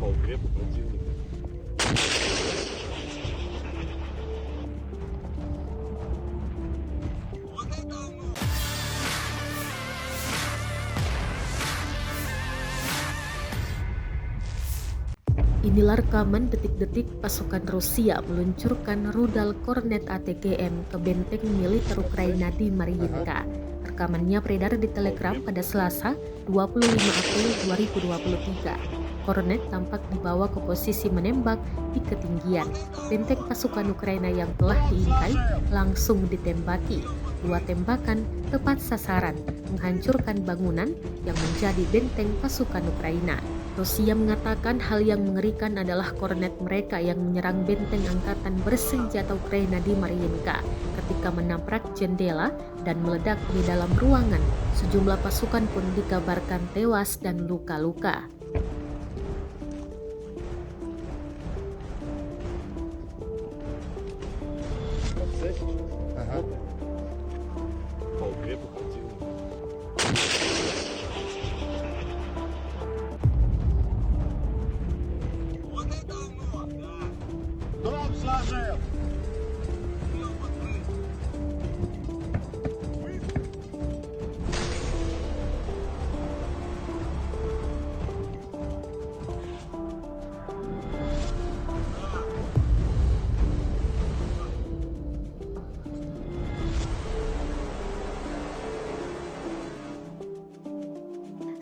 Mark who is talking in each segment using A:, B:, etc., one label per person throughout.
A: по укрепу противника.
B: Inilah rekaman detik-detik pasukan Rusia meluncurkan rudal Kornet ATGM ke benteng militer Ukraina di Mariinka. Rekamannya beredar di Telegram pada Selasa, 25 April 2023. Kornet tampak dibawa ke posisi menembak di ketinggian. Benteng pasukan Ukraina yang telah diintai langsung ditembaki. Dua tembakan tepat sasaran, menghancurkan bangunan yang menjadi benteng pasukan Ukraina. Rusia mengatakan hal yang mengerikan adalah kornet mereka yang menyerang benteng angkatan bersenjata Ukraina di Mariinka ketika menabrak jendela dan meledak di dalam ruangan. Sejumlah pasukan pun dikabarkan tewas dan luka-luka.
A: По укрепу противника.
C: Дроп сложил!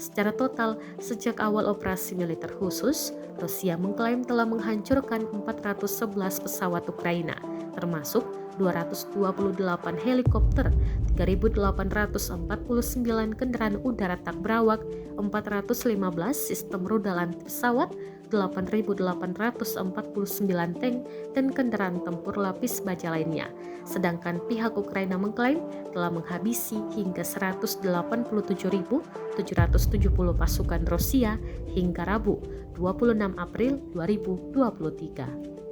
B: Secara total, sejak awal operasi militer khusus, Rusia mengklaim telah menghancurkan 411 pesawat Ukraina, termasuk 228 helikopter, 3.849 kendaraan udara tak berawak, 415 sistem rudal anti pesawat, 8.849 tank, dan kendaraan tempur lapis baja lainnya. Sedangkan pihak Ukraina mengklaim telah menghabisi hingga 187.770 pasukan Rusia hingga Rabu 26 April 2023.